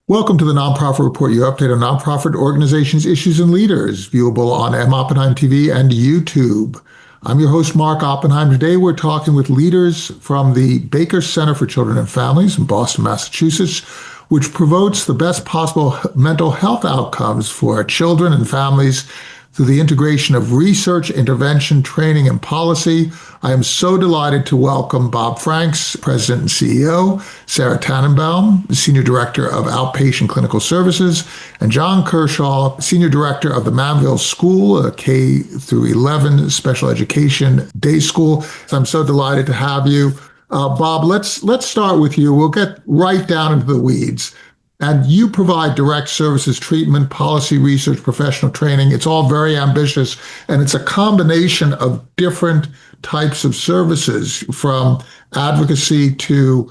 Welcome to the Nonprofit Report, your update on nonprofit organizations, issues, and leaders, viewable on M. Oppenheim TV and YouTube. I'm your host, Mark Oppenheim. Today, we're talking with leaders from the Baker Center for Children and Families in Boston, Massachusetts, which promotes the best possible mental health outcomes for children and families through the integration of research, intervention, training, and policy. I am so delighted to welcome Bob Franks, President and CEO, Sarah Tannenbaum, Senior Director of Outpatient Clinical Services, and John Kershaw, Senior Director of the Manville School, a K through 11 special education day school. I'm so delighted to have you. Bob, let's start with you. We'll get right down into the weeds. And you provide direct services, treatment, policy, research, professional training. It's all very ambitious, and it's a combination of different types of services, from advocacy to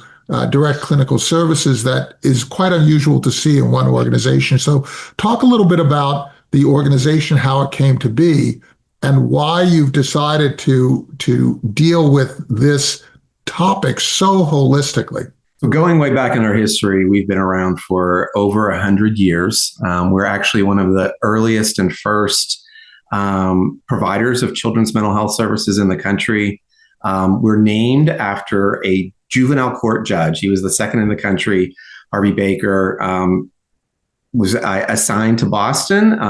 direct clinical services, that is quite unusual to see in one organization. So talk a little bit about the organization, how it came to be, and why you've decided to deal with this topic so holistically. So going way back in our history, we've been around for over 100 years. We're actually one of the earliest and first providers of children's mental health services in the country. We're named after a juvenile court judge. He was the second in the country. Harvey Baker was assigned to Boston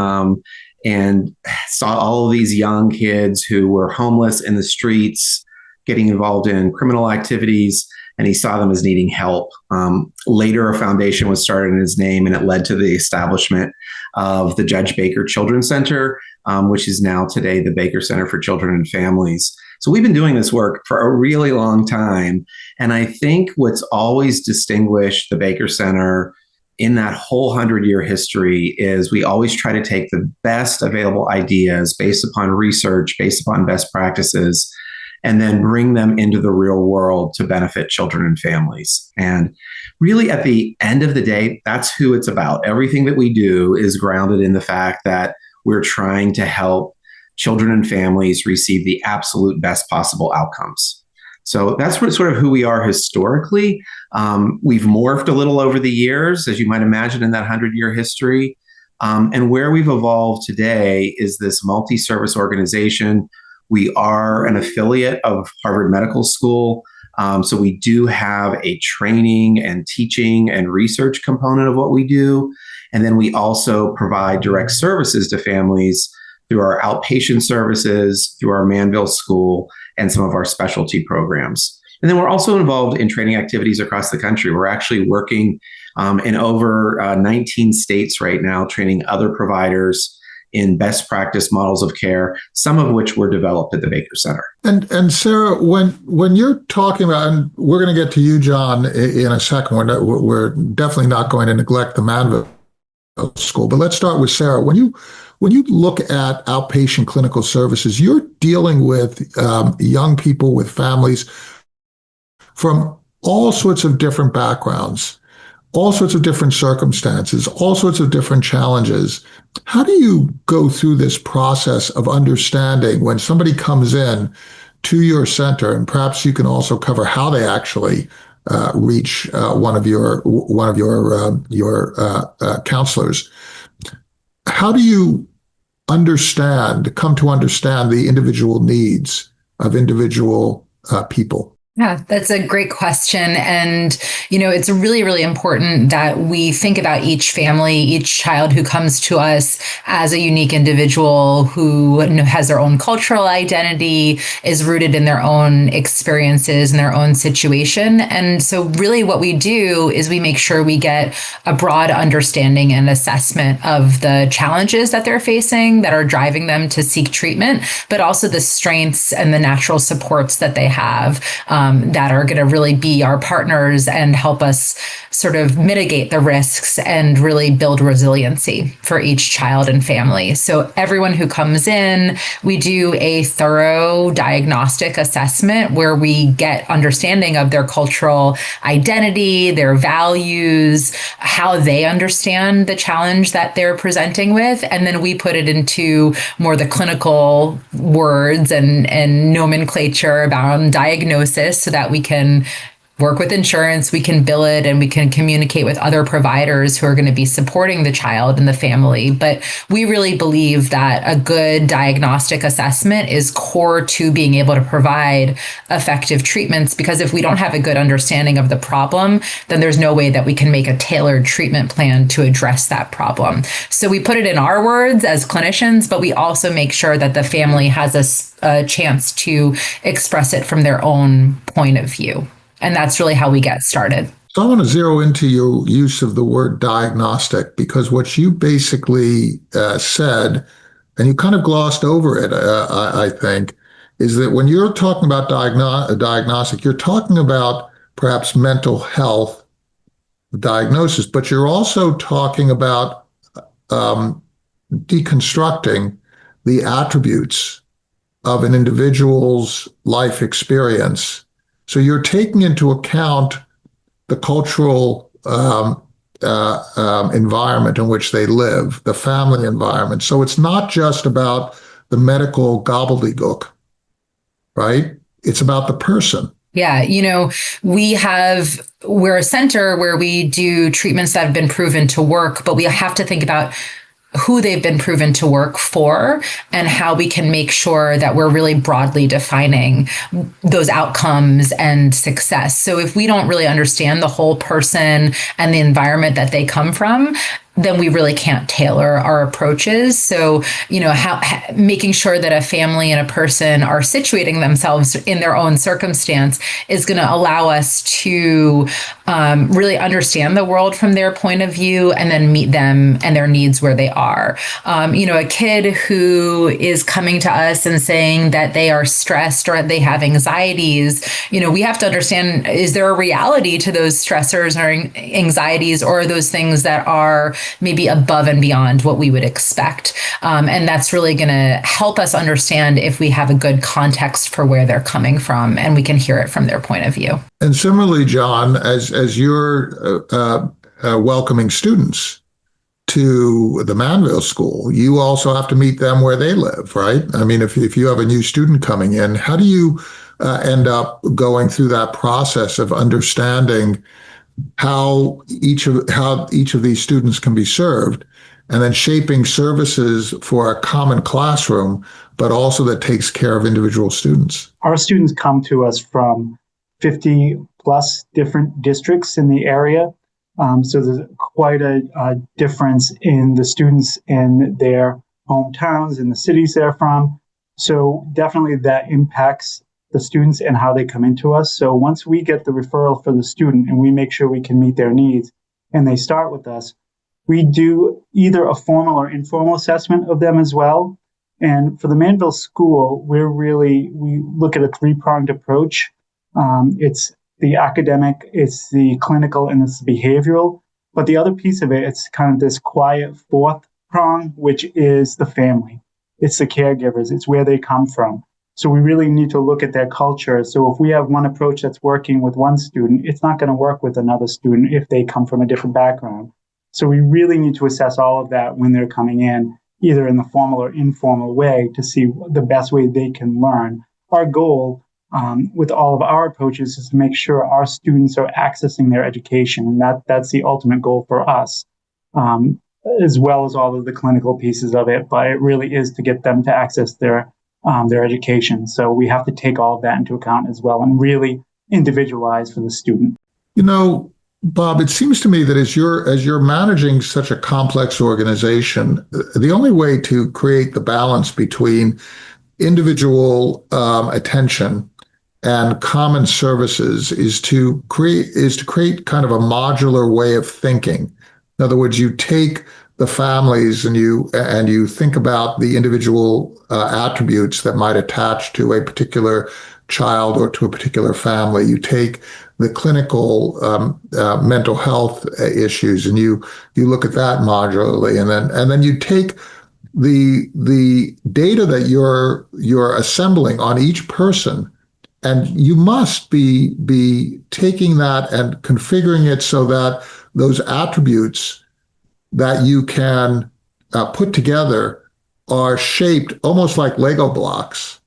and saw all of these young kids who were homeless in the streets, getting involved in criminal activities, and he saw them as needing help. Later, a foundation was started in his name, and it led to the establishment of the Judge Baker Children's Center, which is now today the Baker Center for Children and Families. So we've been doing this work for a really long time. And I think what's always distinguished the Baker Center in that whole 100-year history is we always try to take the best available ideas based upon research, based upon best practices, and then bring them into the real world to benefit children and families. And really, at the end of the day, that's who it's about. Everything that we do is grounded in the fact that we're trying to help children and families receive the absolute best possible outcomes. So that's sort of who we are historically. We've morphed a little over the years, as you might imagine, in that 100-year history. And where we've evolved today is this multi-service organization. We are an affiliate of Harvard Medical School. So we do have a training and teaching and research component of what we do. And then we also provide direct services to families through our outpatient services, through our Manville School, and some of our specialty programs. And then we're also involved in training activities across the country. We're actually working in over 19 states right now, training other providers in best practice models of care, some of which were developed at the Baker Center. And Sarah, when you're talking about, and we're going to get to you, John, in a second, we're definitely not going to neglect the Manville School, but let's start with Sarah. When you look at outpatient clinical services, you're dealing with young people, with families from all sorts of different backgrounds, all sorts of different circumstances, all sorts of different challenges. How do you go through this process of understanding when somebody comes in to your center, and perhaps you can also cover how they actually reach one of your counselors? How do you come to understand the individual needs of individual people? Yeah, that's a great question. And, it's really, really important that we think about each family, each child who comes to us as a unique individual who has their own cultural identity, is rooted in their own experiences and their own situation. And so really what we do is we make sure we get a broad understanding and assessment of the challenges that they're facing that are driving them to seek treatment, but also the strengths and the natural supports that they have. That are going to really be our partners and help us sort of mitigate the risks and really build resiliency for each child and family. So everyone who comes in, we do a thorough diagnostic assessment where we get understanding of their cultural identity, their values, how they understand the challenge that they're presenting with. And then we put it into more the clinical words and nomenclature about diagnosis so that we can work with insurance, we can bill it, and we can communicate with other providers who are going to be supporting the child and the family. But we really believe that a good diagnostic assessment is core to being able to provide effective treatments, because if we don't have a good understanding of the problem, then there's no way that we can make a tailored treatment plan to address that problem. So we put it in our words as clinicians, but we also make sure that the family has a chance to express it from their own point of view. And that's really how we get started. So I want to zero into your use of the word diagnostic, because what you basically said, and you kind of glossed over it, I think, is that when you're talking about diagnostic, you're talking about perhaps mental health diagnosis, but you're also talking about deconstructing the attributes of an individual's life experience. So you're taking into account the cultural environment in which they live, the family environment. So it's not just about the medical gobbledygook, right? It's about the person. Yeah, we're a center where we do treatments that have been proven to work, but we have to think about who they've been proven to work for and how we can make sure that we're really broadly defining those outcomes and success. So if we don't really understand the whole person and the environment that they come from, then we really can't tailor our approaches. So, making sure that a family and a person are situating themselves in their own circumstance is going to allow us to really understand the world from their point of view and then meet them and their needs where they are. A kid who is coming to us and saying that they are stressed or they have anxieties, we have to understand, is there a reality to those stressors or anxieties, or are those things that are maybe above and beyond what we would expect? And that's really going to help us understand if we have a good context for where they're coming from and we can hear it from their point of view. And similarly, John, as you're welcoming students to the Manville School, you also have to meet them where they live, right? I mean, if you have a new student coming in, how do you end up going through that process of understanding how each of these students can be served, and then shaping services for a common classroom, but also that takes care of individual students? Our students come to us from 50 plus different districts in the area. So there's quite a difference in the students in their hometowns, in the cities they're from. So definitely that impacts the students and how they come into us. So once we get the referral for the student and we make sure we can meet their needs and they start with us, we do either a formal or informal assessment of them as well. And for the Manville School, we look at a three-pronged approach. It's the academic, it's the clinical, and it's the behavioral. But the other piece of it, it's kind of this quiet fourth prong, which is the family. It's the caregivers. It's where they come from. So we really need to look at their culture. So if we have one approach that's working with one student, it's not going to work with another student if they come from a different background. So we really need to assess all of that when they're coming in, either in the formal or informal way, to see the best way they can learn. Our goal with all of our approaches is to make sure our students are accessing their education. And that's the ultimate goal for us, as well as all of the clinical pieces of it. But it really is to get them to access their education. So we have to take all of that into account as well and really individualize for the student. Bob, it seems to me that as you're managing such a complex organization, the only way to create the balance between individual attention and common services is to create kind of a modular way of thinking. In other words, you take the families and you think about the individual attributes that might attach to a particular child or to a particular family. You take the clinical mental health issues and you look at that modularly, and then you take the data that you're assembling on each person, and you must be taking that and configuring it so that those attributes that you can put together are shaped almost like Lego blocks,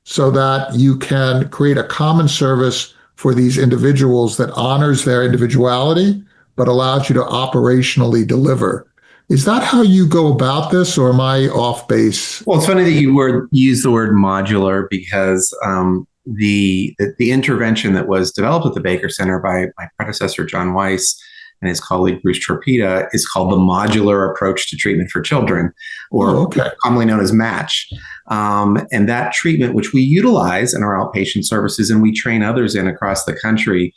so that you can create a common service for these individuals that honors their individuality, but allows you to operationally deliver. Is that how you go about this, or am I off base? Well, it's funny that you use the word modular, because the intervention that was developed at the Baker Center by my predecessor, John Weiss, and his colleague, Bruce Torpeda, is called the Modular Approach to Treatment for Children, or commonly known as MATCH. And that treatment, which we utilize in our outpatient services and we train others in across the country,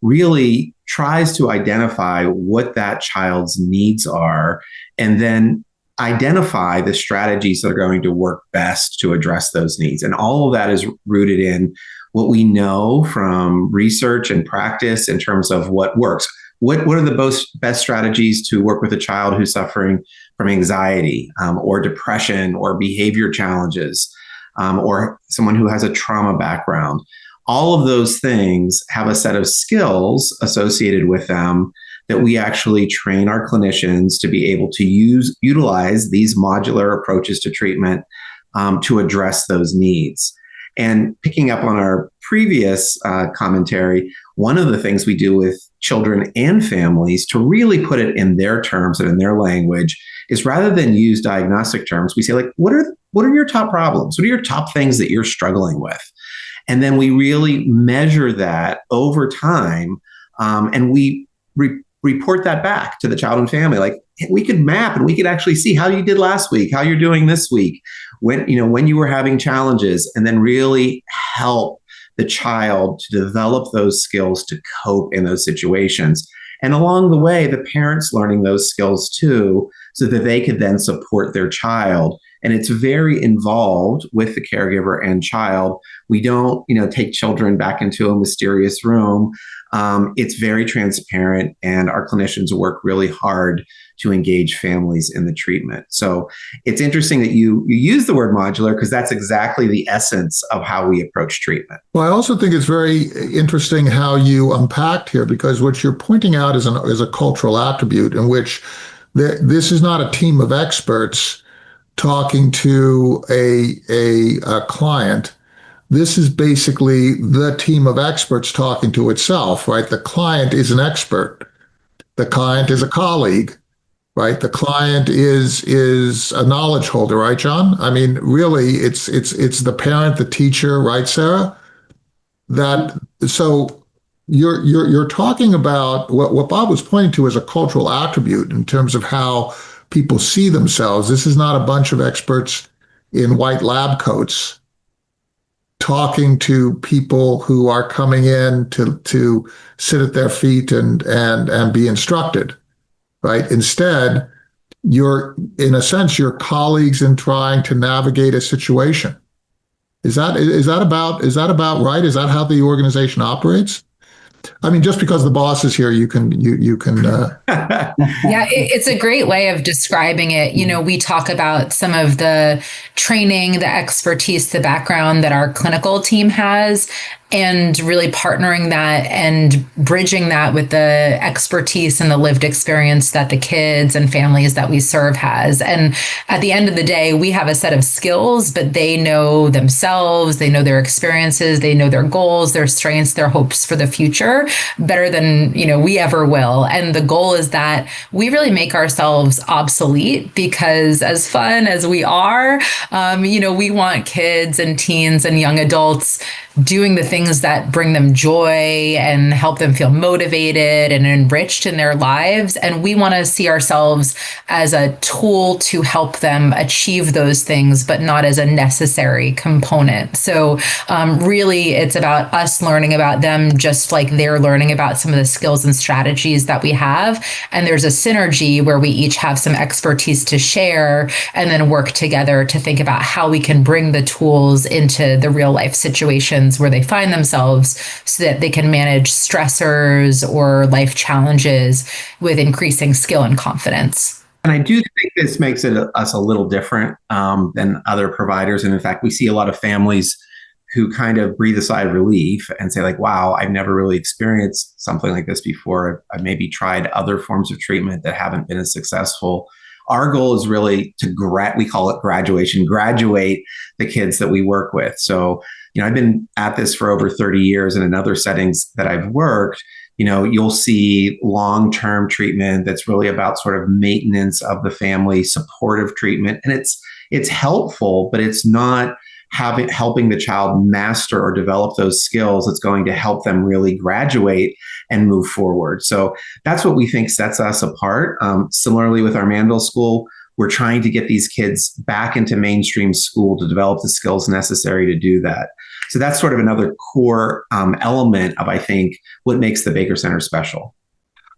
really tries to identify what that child's needs are and then identify the strategies that are going to work best to address those needs. And all of that is rooted in what we know from research and practice in terms of what works. What are the best strategies to work with a child who's suffering from anxiety or depression or behavior challenges or someone who has a trauma background? All of those things have a set of skills associated with them that we actually train our clinicians to be able to utilize these modular approaches to treatment to address those needs. And picking up on our previous commentary, one of the things we do with children and families to really put it in their terms and in their language is, rather than use diagnostic terms, we say, like, what are your top problems? What are your top things that you're struggling with? And then we really measure that over time, and we report that back to the child and family. Like, we could map and we could actually see how you did last week, how you're doing this week, when you were having challenges, and then really help the child to develop those skills to cope in those situations. And along the way, the parents learning those skills too, so that they could then support their child. And it's very involved with the caregiver and child. We don't, take children back into a mysterious room. It's very transparent, and our clinicians work really hard to engage families in the treatment. So it's interesting that you use the word modular, because that's exactly the essence of how we approach treatment. Well, I also think it's very interesting how you unpacked here, because what you're pointing out is a cultural attribute in which this is not a team of experts talking to a client. This is basically the team of experts talking to itself, right? The client is an expert. The client is a colleague, right? The client is a knowledge holder, right, John? I mean, really, it's the parent, the teacher, right, Sarah? So you're talking about what Bob was pointing to as a cultural attribute in terms of how people see themselves. This is not a bunch of experts in white lab coats talking to people who are coming in to sit at their feet and be instructed, right? Instead, you're, in a sense, your colleagues in trying to navigate a situation. Is that about right? Is that how the organization operates? I mean, just because the boss is here, you can. Yeah, it's a great way of describing it. We talk about some of the training, the expertise, the background that our clinical team has, and really partnering that and bridging that with the expertise and the lived experience that the kids and families that we serve has. And at the end of the day, we have a set of skills, but they know themselves, they know their experiences, they know their goals, their strengths, their hopes for the future better than, we ever will. And the goal is that we really make ourselves obsolete, because as fun as we are, we want kids and teens and young adults doing the things that bring them joy and help them feel motivated and enriched in their lives. And we want to see ourselves as a tool to help them achieve those things, but not as a necessary component. So really, it's about us learning about them just like they're learning about some of the skills and strategies that we have. And there's a synergy where we each have some expertise to share and then work together to think about how we can bring the tools into the real life situations where they find themselves, so that they can manage stressors or life challenges with increasing skill and confidence. And I do think this makes us a little different than other providers. And in fact, we see a lot of families who kind of breathe a sigh of relief and say, like, wow, I've never really experienced something like this before. I've maybe tried other forms of treatment that haven't been as successful. our goal is really to we call it graduation, graduate the kids that we work with. So, I've been at this for over 30 years, and in other settings that I've worked, you'll see long-term treatment that's really about sort of maintenance of the family, supportive treatment. And it's helpful, but it's not helping the child master or develop those skills that's going to help them really graduate and move forward. So that's what we think sets us apart. Similarly, with our Manville School, we're trying to get these kids back into mainstream school to develop the skills necessary to do that. So that's sort of another core element of, I think, what makes the Baker Center special.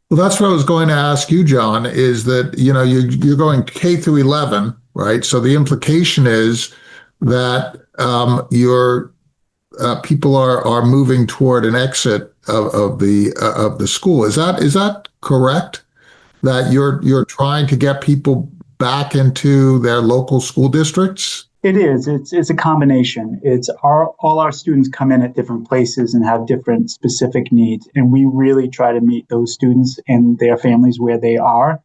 Well, that's what I was going to ask you, John, is that, you're going K through 11, right? So the implication is that your people are moving toward an exit of the school. Is that correct? That you're trying to get people back into their local school districts? It is. It's a combination. All our students come in at different places and have different specific needs, and we really try to meet those students and their families where they are.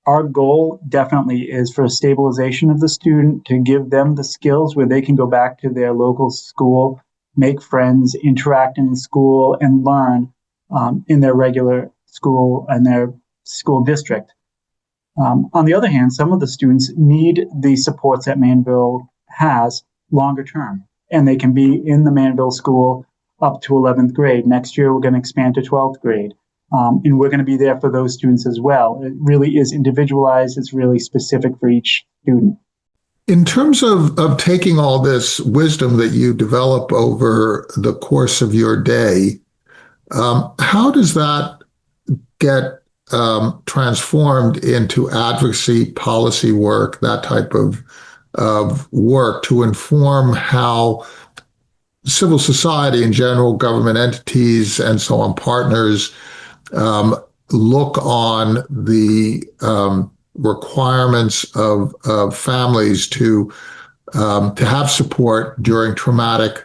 Our goal definitely is for a stabilization of the student, to give them the skills where they can go back to their local school, make friends, interact in school, and learn in their regular school and their school district. On the other hand, some of the students need the supports that Manville has longer term, and they can be in the Manville School up to 11th grade. Next year, we're going to expand to 12th grade. And we're going to be there for those students as well. It really is individualized. It's really specific for each student. In terms of taking all this wisdom that you develop over the course of your day, how does that get transformed into advocacy, policy work, that type of work to inform how civil society in general, government entities, and so on, partners, look on the requirements of families to have support during traumatic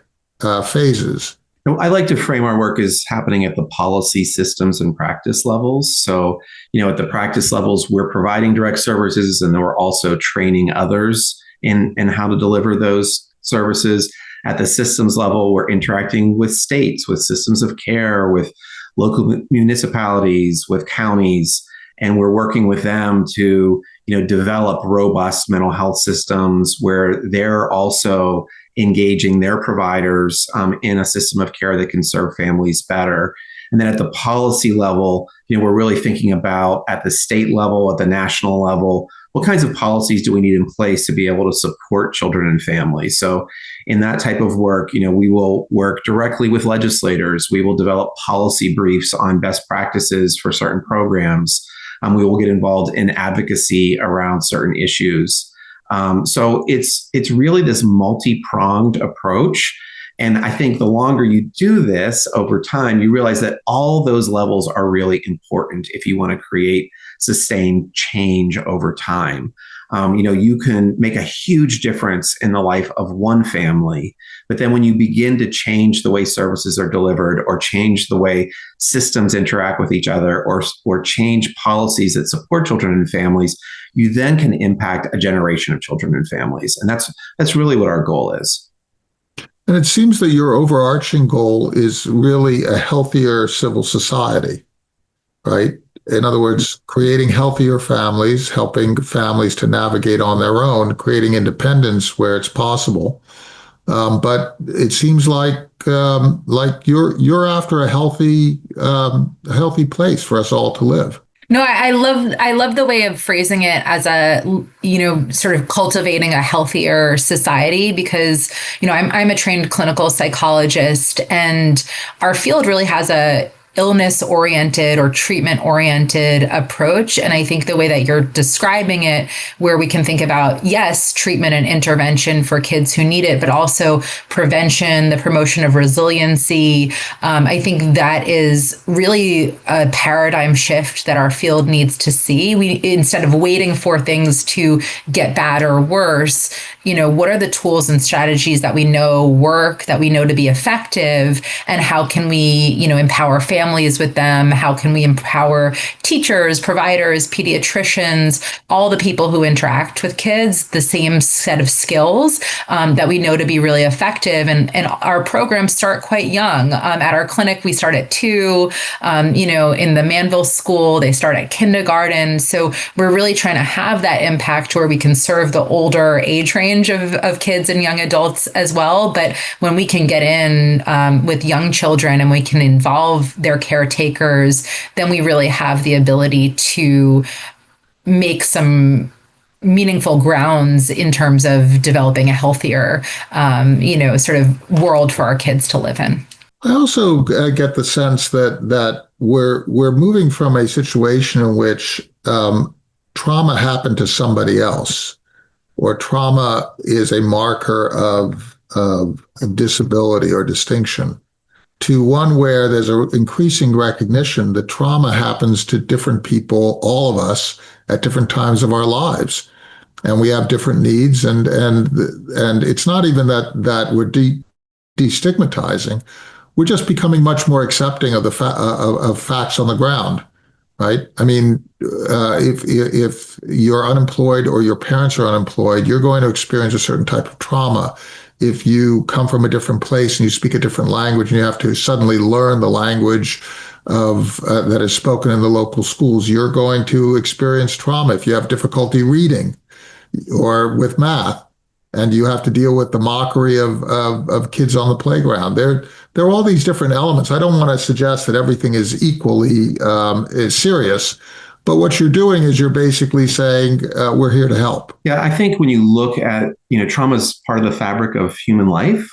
phases? I like to frame our work as happening at the policy, systems, and practice levels. So, at the practice levels, we're providing direct services, and then we're also training others in how to deliver those services. At the systems level, we're interacting with states, with systems of care, with local municipalities, with counties, and we're working with them to, develop robust mental health systems where they're also engaging their providers in a system of care that can serve families better. And then at the policy level, we're really thinking about, at the state level, at the national level, what kinds of policies do we need in place to be able to support children and families? So in that type of work, we will work directly with legislators. We will develop policy briefs on best practices for certain programs. We will get involved in advocacy around certain issues. So it's really this multi-pronged approach. And I think the longer you do this over time, you realize that all those levels are really important if you want to create sustained change over time. You can make a huge difference in the life of one family, but then when you begin to change the way services are delivered, or change the way systems interact with each other, or change policies that support children and families, you then can impact a generation of children and families. And that's really what our goal is. And it seems that your overarching goal is really a healthier civil society, right? In other words, creating healthier families, helping families to navigate on their own, creating independence where it's possible. But it seems like you're after a healthy place for us all to live. No, I love the way of phrasing it as a, sort of cultivating a healthier society, because, I'm a trained clinical psychologist, and our field really has a illness-oriented or treatment-oriented approach. And I think the way that you're describing it, where we can think about, yes, treatment and intervention for kids who need it, but also prevention, the promotion of resiliency. I think that is really a paradigm shift that our field needs to see. We, instead of waiting for things to get bad or worse, what are the tools and strategies that we know work, that we know to be effective, and how can we, empower families families with them? How can we empower teachers, providers, pediatricians, all the people who interact with kids, the same set of skills that we know to be really effective? And our programs start quite young. At our clinic, we start at 2. In the Manville School, they start at kindergarten. So we're really trying to have that impact where we can serve the older age range of kids and young adults as well. But when we can get in with young children and we can involve their caretakers, then we really have the ability to make some meaningful grounds in terms of developing a healthier, sort of world for our kids to live in. I also get the sense that we're moving from a situation in which trauma happened to somebody else, or trauma is a marker of disability or distinction, to one where there's an increasing recognition that trauma happens to different people, all of us, at different times of our lives, and we have different needs, and it's not even that we're destigmatizing. We're just becoming much more accepting of the of facts on the ground, right? I mean, if you're unemployed or your parents are unemployed, you're going to experience a certain type of trauma. If you come from a different place and you speak a different language and you have to suddenly learn the language of that is spoken in the local schools, you're going to experience trauma. If you have difficulty reading or with math, and you have to deal with the mockery of kids on the playground. There are all these different elements. I don't want to suggest that everything is equally is serious, but what you're doing is you're basically saying we're here to help. Yeah, I think when you look at, trauma is part of the fabric of human life.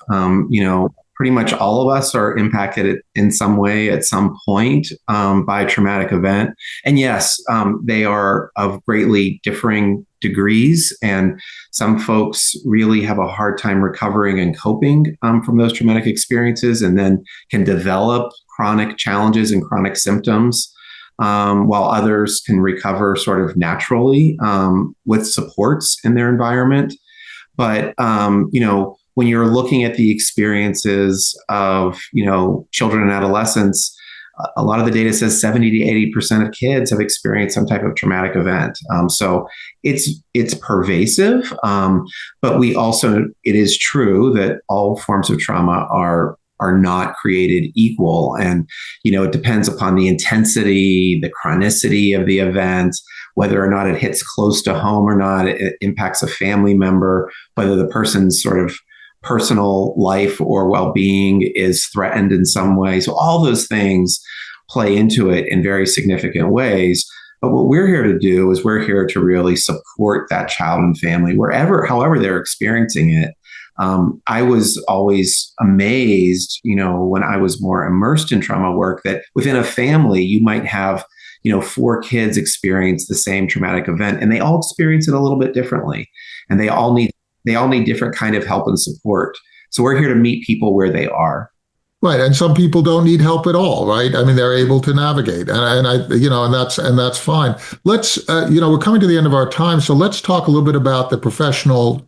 Pretty much all of us are impacted in some way at some point by a traumatic event. And yes, they are of greatly differing degrees. And some folks really have a hard time recovering and coping from those traumatic experiences, and then can develop chronic challenges and chronic symptoms, while others can recover sort of naturally with supports in their environment. But, when you're looking at the experiences of, children and adolescents, a lot of the data says 70 to 80% of kids have experienced some type of traumatic event. So it's pervasive, but it is true that all forms of trauma are not created equal. And, it depends upon the intensity, the chronicity of the event, whether or not it hits close to home or not, it impacts a family member, whether the person's sort of personal life or well-being is threatened in some way. So all those things play into it in very significant ways. But what we're here to do is we're here to really support that child and family however they're experiencing it. I was always amazed, when I was more immersed in trauma work, that within a family, you might have, 4 kids experience the same traumatic event, and they all experience it a little bit differently. And they all need different kind of help and support. So we're here to meet people where they are. Right, and some people don't need help at all, right? I mean, they're able to navigate, and that's fine. Let's, we're coming to the end of our time, so let's talk a little bit about the professional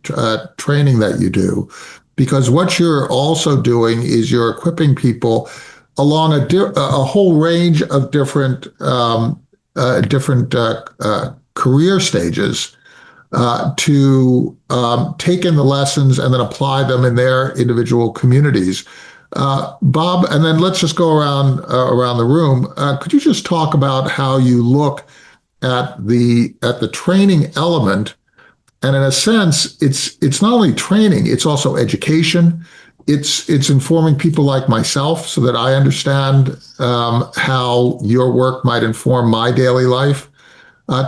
training that you do, because what you're also doing is you're equipping people along a whole range of different career stages to take in the lessons and then apply them in their individual communities. Bob, and then let's just go around the room. Could you just talk about how you look at the training element? And in a sense, it's not only training, it's also education. It's informing people like myself so that I understand how your work might inform my daily life.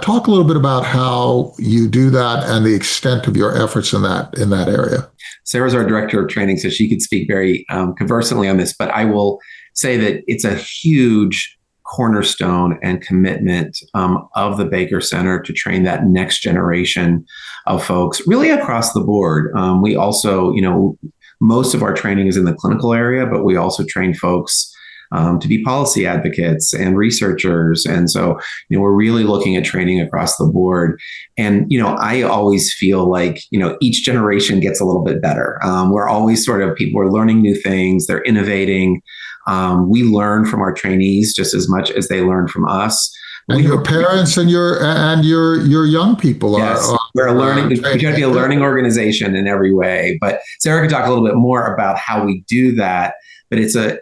Talk a little bit about how you do that and the extent of your efforts in that area. Sarah's our director of training, so she could speak very conversantly on this, but I will say that it's a huge cornerstone and commitment of the Baker Center to train that next generation of folks really across the board. We also, most of our training is in the clinical area, but we also train folks to be policy advocates and researchers. And so, we're really looking at training across the board. And, I always feel like, each generation gets a little bit better. We're always people are learning new things, they're innovating. We learn from our trainees just as much as they learn from us. And your parents and your young people we're learning. We try to be a learning organization in every way. But Sarah could talk a little bit more about how we do that. But it's a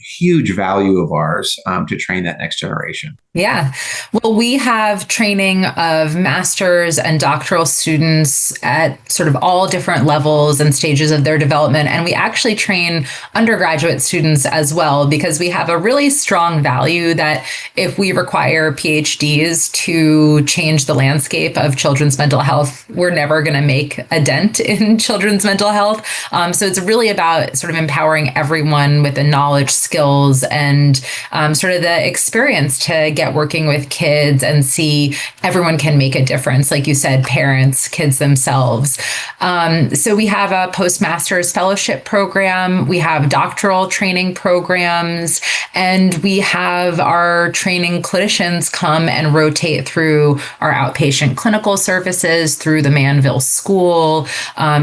huge value of ours to train that next generation. Yeah. Well, we have training of master's and doctoral students at sort of all different levels and stages of their development. And we actually train undergraduate students as well, because we have a really strong value that if we require PhDs to change the landscape of children's mental health, we're never going to make a dent in children's mental health. So it's really about sort of empowering everyone with the knowledge, skills, and sort of the experience to get working with kids and see everyone can make a difference. Like you said, parents, kids themselves. So we have a postmaster's fellowship program. We have doctoral training programs, and we have our training clinicians come and rotate through our outpatient clinical services, through the Manville School.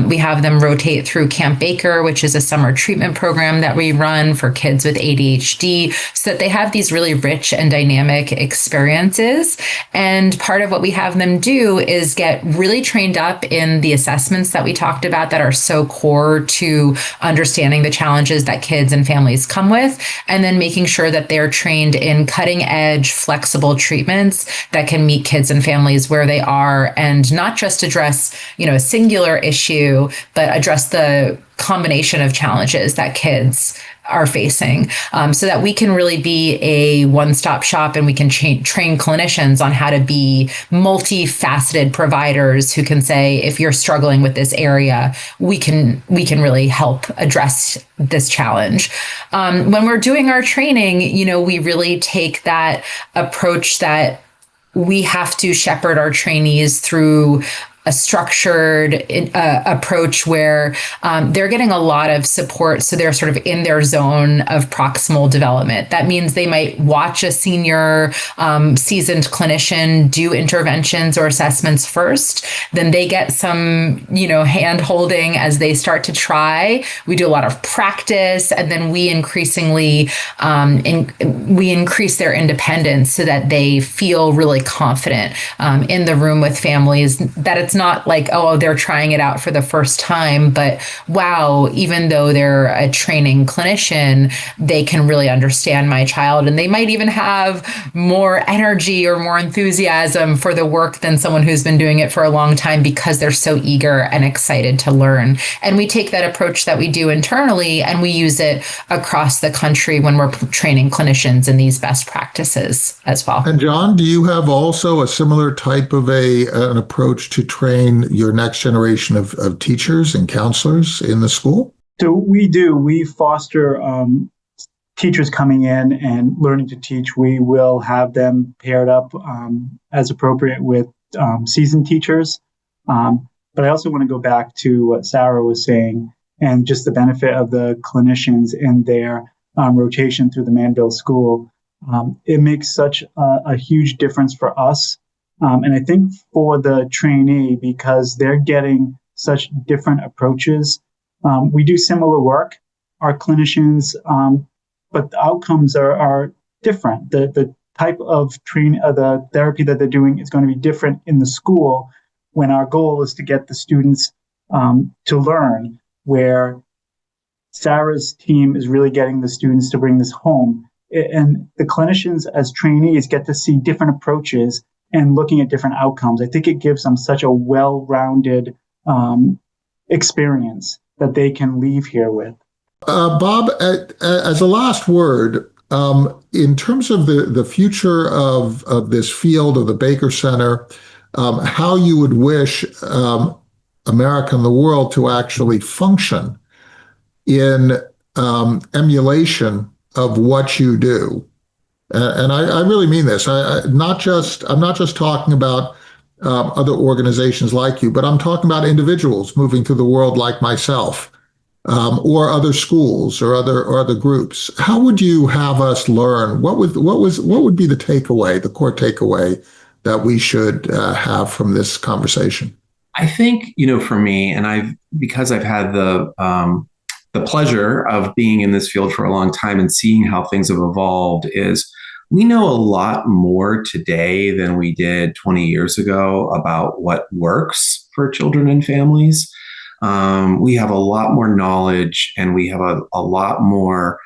We have them rotate through Camp Baker, which is a summer treatment program that we run for kids with ADHD, so that they have these really rich and dynamic experiences. And part of what we have them do is get really trained up in the assessments that we talked about that are so core to understanding the challenges that kids and families come with, and then making sure that they're trained in cutting edge, flexible treatments that can meet kids and families where they are, and not just address, a singular issue, but address the combination of challenges that kids are facing, so that we can really be a one-stop shop, and we can train clinicians on how to be multifaceted providers who can say, if you're struggling with this area, we can really help address this challenge. When we're doing our training, we really take that approach that we have to shepherd our trainees through a structured approach where they're getting a lot of support. So they're sort of in their zone of proximal development. That means they might watch a senior seasoned clinician do interventions or assessments first. Then they get some, hand holding as they start to try. We do a lot of practice, and then we increasingly, we increase their independence so that they feel really confident in the room with families, that it's not like, oh, they're trying it out for the first time, but wow, even though they're a training clinician, they can really understand my child, and they might even have more energy or more enthusiasm for the work than someone who's been doing it for a long time, because they're so eager and excited to learn. And we take that approach that we do internally, and we use it across the country when we're training clinicians in these best practices as well. And John, do you have also a similar type of an approach to train your next generation of teachers and counselors in the school? So we do. We foster teachers coming in and learning to teach. We will have them paired up as appropriate with seasoned teachers. But I also want to go back to what Sarah was saying, and just the benefit of the clinicians in their rotation through the Manville School. It makes such a huge difference for us. And I think for the trainee, because they're getting such different approaches, we do similar work, our clinicians, but the outcomes are different. The type of the therapy that they're doing is going to be different in the school, when our goal is to get the students to learn, where Sarah's team is really getting the students to bring this home. And the clinicians as trainees get to see different approaches and looking at different outcomes. I think it gives them such a well-rounded experience that they can leave here with. Bob, as a last word, in terms of the future of this field of the Baker Center, how you would wish America and the world to actually function in emulation of what you do. And I really mean this. I'm not just talking about other organizations like you, but I'm talking about individuals moving through the world like myself, or other schools or other groups. How would you have us learn? What would be the takeaway, the core takeaway that we should have from this conversation? I think, for me, and because I've had the the pleasure of being in this field for a long time and seeing how things have evolved is we know a lot more today than we did 20 years ago about what works for children and families. We have a lot more knowledge, and we have a lot more,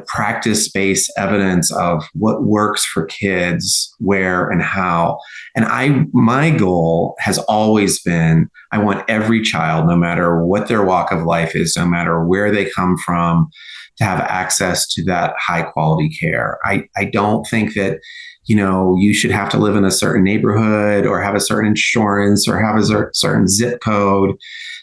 practice-based evidence of what works for kids, where and how. And my goal has always been, I want every child, no matter what their walk of life is, no matter where they come from, to have access to that high quality care. I don't think that, you should have to live in a certain neighborhood or have a certain insurance or have a certain zip code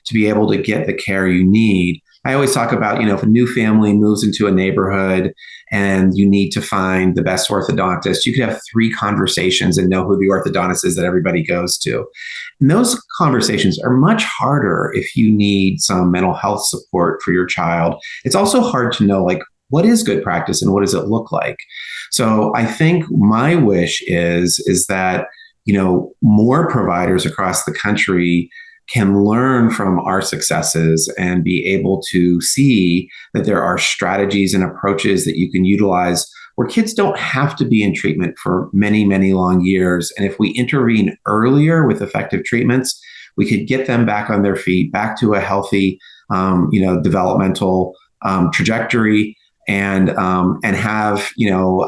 to be able to get the care you need. I always talk about, if a new family moves into a neighborhood and you need to find the best orthodontist, you could have 3 conversations and know who the orthodontist is that everybody goes to. And those conversations are much harder if you need some mental health support for your child. It's also hard to know, what is good practice and what does it look like? So I think my wish is that, more providers across the country can learn from our successes and be able to see that there are strategies and approaches that you can utilize where kids don't have to be in treatment for many, many long years. And if we intervene earlier with effective treatments, we could get them back on their feet, back to a healthy, developmental trajectory, and have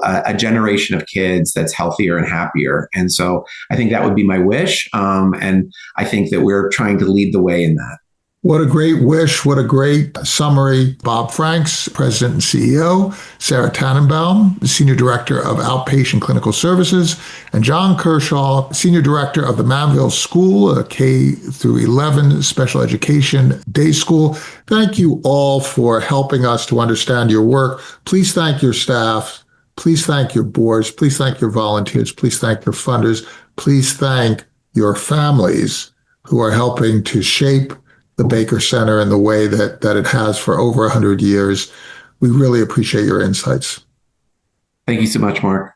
a generation of kids that's healthier and happier. And so I think that would be my wish, and I think that we're trying to lead the way in that. What a great wish. What a great summary. Bob Franks, President and CEO, Sarah Tannenbaum, Senior Director of Outpatient Clinical Services, and John Kershaw, Senior Director of the Manville School, a K through 11 special education day school. Thank you all for helping us to understand your work. Please thank your staff. Please thank your boards. Please thank your volunteers. Please thank your funders. Please thank your families who are helping to shape the Baker Center in the way that it has for over 100 years. We really appreciate your insights. Thank you so much, Mark.